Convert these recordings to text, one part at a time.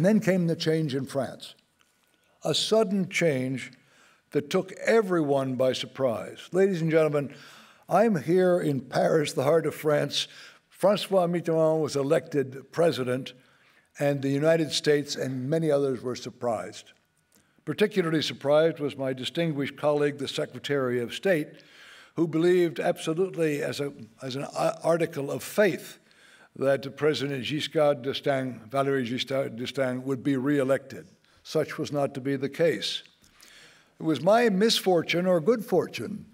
And then came the change in France, a sudden change that took everyone by surprise. Ladies and gentlemen, I'm here in Paris, the heart of France. François Mitterrand was elected president, and the United States and many others were surprised. Particularly surprised was my distinguished colleague, the Secretary of State, who believed absolutely as an article of faith that President Giscard d'Estaing, Valéry Giscard d'Estaing, would be reelected. Such was not to be the case. It was my misfortune or good fortune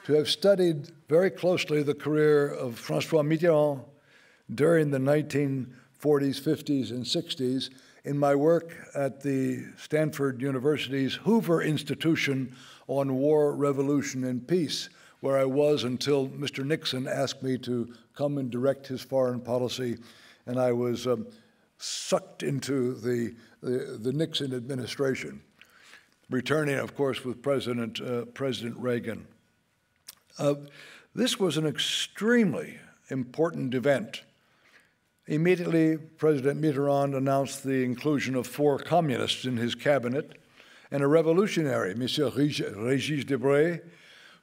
to have studied very closely the career of François Mitterrand during the 1940s, 50s, and 60s in my work at the Stanford University's Hoover Institution on War, Revolution, and Peace, where I was until Mr. Nixon asked me to come and direct his foreign policy, and I was sucked into the Nixon administration, returning, of course, with President Reagan. This was an extremely important event. Immediately, President Mitterrand announced the inclusion of 4 communists in his cabinet and a revolutionary, Monsieur Régis Debray,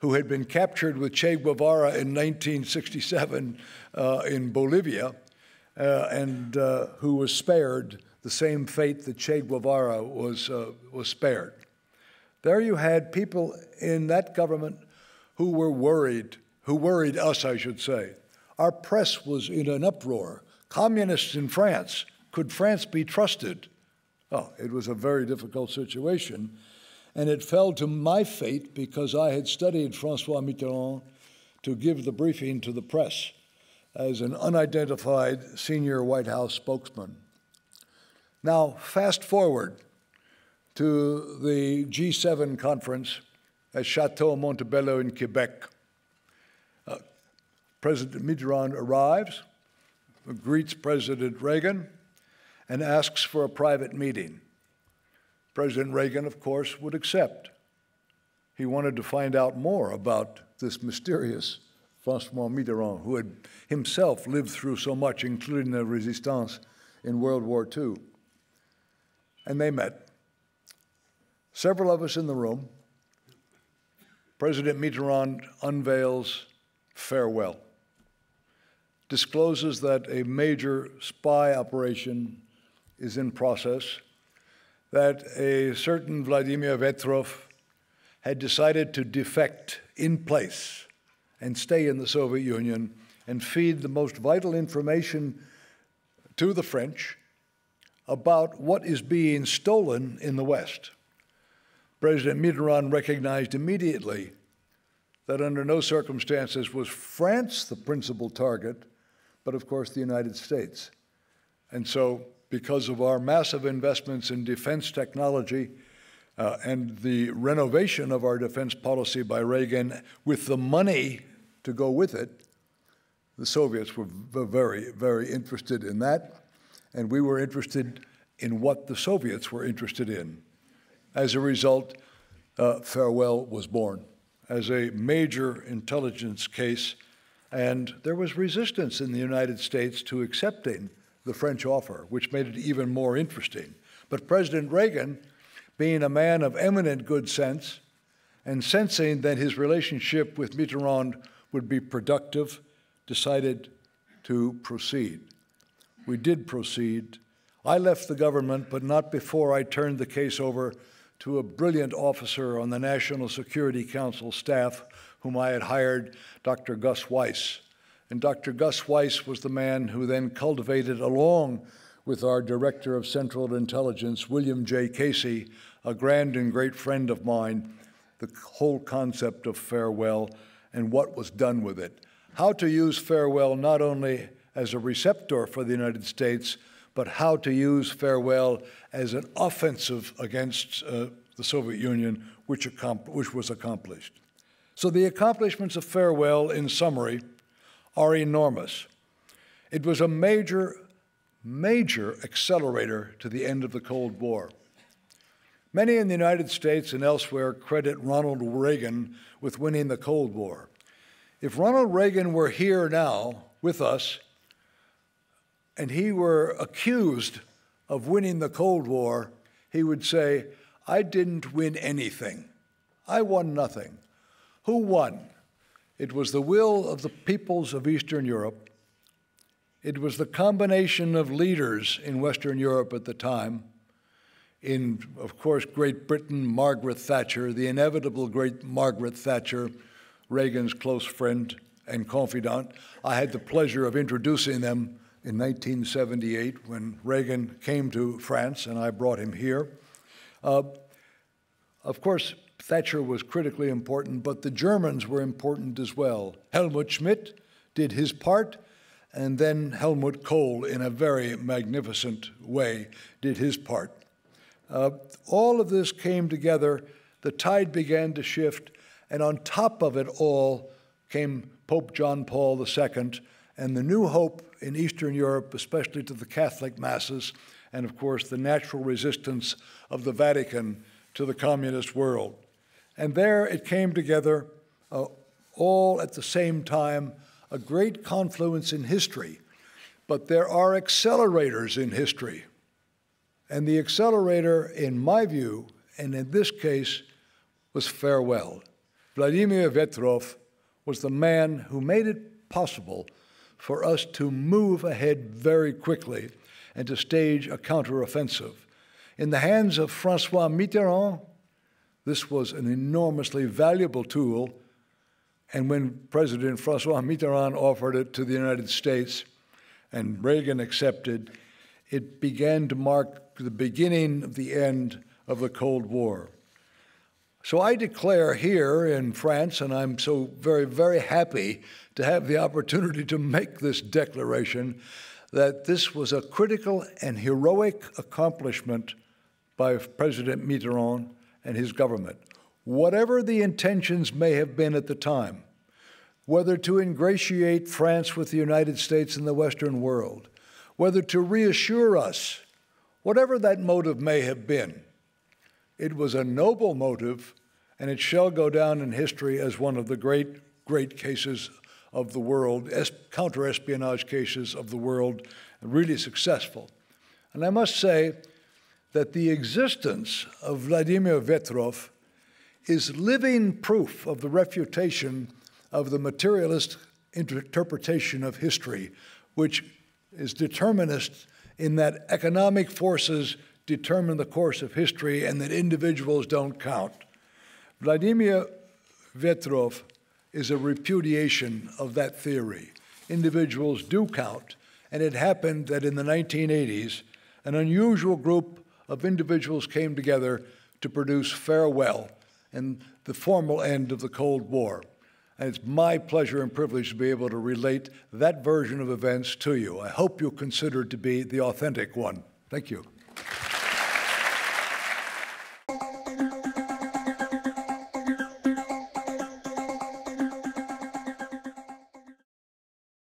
who had been captured with Che Guevara in 1967 in Bolivia, and who was spared the same fate that Che Guevara was spared. There you had people in that government who were worried, who worried us, I should say. Our press was in an uproar. Communists in France, could France be trusted? Oh, it was a very difficult situation. And it fell to my fate because I had studied François Mitterrand to give the briefing to the press as an unidentified senior White House spokesman. Now, fast forward to the G7 conference at Chateau Montebello in Quebec. President Mitterrand arrives, greets President Reagan, and asks for a private meeting. President Reagan, of course, would accept. He wanted to find out more about this mysterious François Mitterrand, who had himself lived through so much, including the resistance in World War II. And they met. Several of us in the room. President Mitterrand unveils Farewell, discloses that a major spy operation is in process, that a certain Vladimir Vetrov had decided to defect in place and stay in the Soviet Union and feed the most vital information to the French about what is being stolen in the West. President Mitterrand recognized immediately that under no circumstances was France the principal target, but of course the United States. And so, because of our massive investments in defense technology and the renovation of our defense policy by Reagan with the money to go with it, the Soviets were very, very interested in that, and we were interested in what the Soviets were interested in. As a result, Farewell was born as a major intelligence case, and there was resistance in the United States to accepting the French offer, which made it even more interesting. But President Reagan, being a man of eminent good sense and sensing that his relationship with Mitterrand would be productive, decided to proceed. We did proceed. I left the government, but not before I turned the case over to a brilliant officer on the National Security Council staff whom I had hired, Dr. Gus Weiss. And Dr. Gus Weiss was the man who then cultivated, along with our Director of Central Intelligence, William J. Casey, a grand and great friend of mine, the whole concept of Farewell and what was done with it. How to use Farewell not only as a receptor for the United States, but how to use Farewell as an offensive against the Soviet Union, which was accomplished. So the accomplishments of Farewell, in summary, are enormous. It was a major, major accelerator to the end of the Cold War. Many in the United States and elsewhere credit Ronald Reagan with winning the Cold War. If Ronald Reagan were here now with us, and he were accused of winning the Cold War, he would say, "I didn't win anything. I won nothing." Who won? It was the will of the peoples of Eastern Europe. It was the combination of leaders in Western Europe at the time. In, of course, Great Britain, Margaret Thatcher, the inevitable great Margaret Thatcher, Reagan's close friend and confidant. I had the pleasure of introducing them in 1978 when Reagan came to France, and I brought him here. Of course, Thatcher was critically important, but the Germans were important as well. Helmut Schmidt did his part, and then Helmut Kohl, in a very magnificent way, did his part. All of this came together, the tide began to shift, and on top of it all came Pope John Paul II and the new hope in Eastern Europe, especially to the Catholic masses, and of course the natural resistance of the Vatican to the communist world. And there it came together, all at the same time, a great confluence in history. But there are accelerators in history. And the accelerator, in my view, and in this case, was farewell. Vladimir Vetrov was the man who made it possible for us to move ahead very quickly and to stage a counteroffensive. In the hands of François Mitterrand, this was an enormously valuable tool, and when President François Mitterrand offered it to the United States and Reagan accepted, it began to mark the beginning of the end of the Cold War. So I declare here in France, and I'm so very, very happy to have the opportunity to make this declaration, that this was a critical and heroic accomplishment by President Mitterrand and his government. Whatever the intentions may have been at the time, whether to ingratiate France with the United States and the Western world, whether to reassure us, whatever that motive may have been, it was a noble motive, and it shall go down in history as one of the great, great cases of the world, counter-espionage cases of the world, really successful. And I must say that the existence of Vladimir Vetrov is living proof of the refutation of the materialist interpretation of history, which is determinist in that economic forces determine the course of history and that individuals don't count. Vladimir Vetrov is a repudiation of that theory. Individuals do count, and it happened that in the 1980s, an unusual group of individuals came together to produce Farewell and the formal end of the Cold War. And it's my pleasure and privilege to be able to relate that version of events to you. I hope you'll consider it to be the authentic one. Thank you.